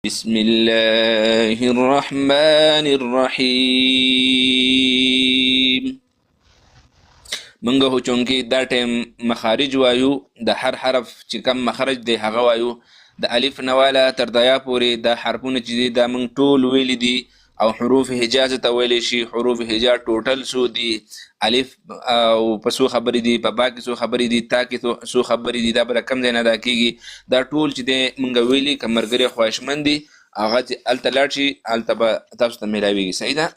بسم الله الرحمن الرحیم. منګه هو چونکی دا ټیم مخارج وایو د هر حرف چې کم مخرج دی هغه وایو د الف نواله تر دیا پورې دا حرفونه چې دي دا موږ ټول ویل دي او حروف هجا ته ویل شي. حروف هجا ټوټل سو دي، الف او په سو خبرې دي، په با کې سو خبرې دي، تا کې سو خبرې دي، دا بل کم ځای نه دا کیږي. دا ټول چې دی موږ ویلي کمرګری خواهشمند دي هغه چې الته لاړ شي الته به تاسو ته میلاویږي. صحیح ده.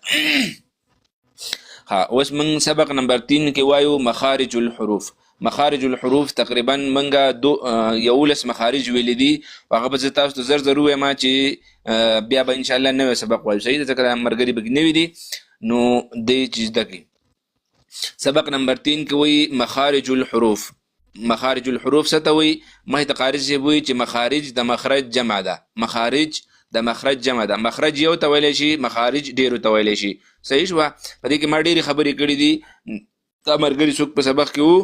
ها اوس موږ سبق نمبر 3 کې وایو مخارج الحروف. مخارج الحروف تقریبا منګه 11 مخارج ویل دي، هغه به تاسو ته زر ضروري ما چې بیا به ان شاء الله نوې سبق وایو. صحیح ده، ځکه مرګري به نوې دي نو دې چیز دکی. سبق نمبر 3 کې وایي مخارج الحروف. مخارج الحروف څه ته وایي؟ ما ته قاری شي وایي چې مخارج د مخرج جمع ده. مخارج د مخرج جمع ده. مخرج یو ته ویل شي، مخارج ډیرو ته ویل شي. صحیح شو؟ په دې کې ما ډېرې خبرې کړې دي. دا مرګري څوک په سبق کې وو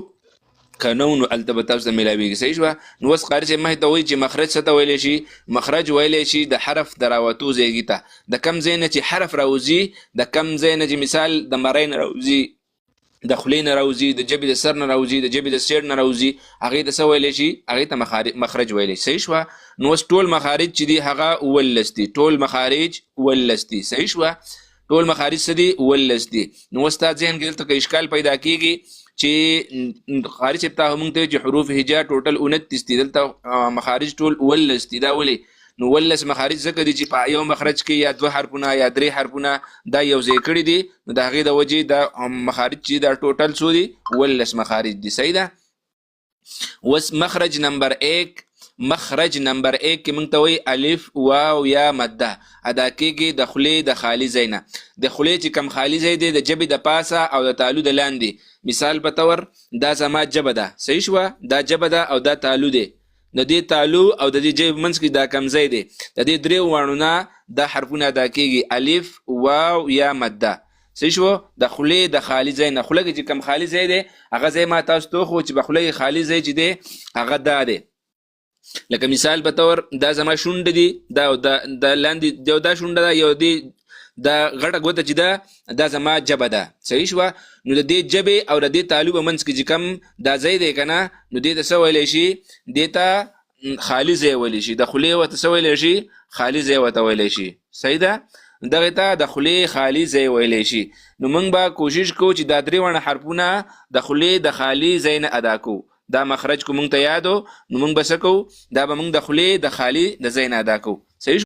کنو نو الته به تاسو ته میلاویږي. صحیح شو؟ نو اوس قاری شي ما ته وایي چې مخرج څه ته ویل شي؟ مخرج ویل شي د حرف د راوتو ځایږي ته، د کم ځای نه چې حرف راوځي، د کم ځای نه چې مثال د مرۍ نه راوځي، د خولې نه راوځي، د ژبې د سر نه راوځي، د ژبې د سیر نه راوځي، هغې ته څه ویلی شي؟ هغې ته مخرج ویلی. صحیح شوه؟ نو اوس ټول مخارج چې دي هغه 11 دي. ټول مخارج 11 دي. صحیح شوه؟ ټول مخارج څه دي؟ 11 دي. نو اوس ستا ذهن کې دلته که اشکال پیدا کېږي چې قاري صاحب ته موږ ته چې حروف هجا ټوټل 29 دي، دلته مخارج ټول 11 دي. دا ولې؟ نو 11 مخارج ځکه دي چې په یو مخرج کې یا 2 حرفونه یا 3 حرفونه دا یو ځای کړي دي، نو د هغې د وجې دا مخارج چې دا ټوټل څو دي؟ 11 مخارج دي. صحیح ده. اوس مخرج نمبر 1. مخرج نمبر 1 کې موږ ته وایي الف واو یا مده ادا کېږي د خولې د خالي ځای نه. د خولې چې کم خالي ځای دی د ژبې د پاسه او د تالو د لاندې. مثال په طور دا زما ژبه ده. صحیح شوه؟ دا ژبه ده او دا تالو دی. د دې تالو او د دې ژبې منځ کې دا کم ځای دی. د دې درې واڼو نه دا حرفونه ادا کېږي الف واو یا مده. صحیح شو؟ د خولې د خالي ځای نه. خوله کې چې کم خالي ځای دی هغه ځای ما تاسو ته وښو چې په خوله کې خالي ځای چې دی هغه دا دی. لکه مثال په طور دا زما شونډه دي، دا لاندې یو دا شونډه ده، یو دی دا غټه ګوته چې ده دا زما ژبه ده. صحیح شوه؟ نو د دې ژبې او د دې تالو په منځ کې چې کم دا ځای دی که نه، نو دې ته څه ویلی شي؟ دې ته خالي ځای ویلی شي. د خولې ورته څه ویلی شي؟ خالي ځای ورته ویلی شي. صحیح ده؟ دغې ته د خولې خالي ځای ویلی شي. نو موږ به کوشش کوو چې دا درې واړه حرفونه د خولې د خالي ځای نه ادا کوو. دا مخرج کو موږ ته یادو نو موږ به څه کوو؟ دا به موږ د خولې د خالي د ځای نه ادا کوو. صحیح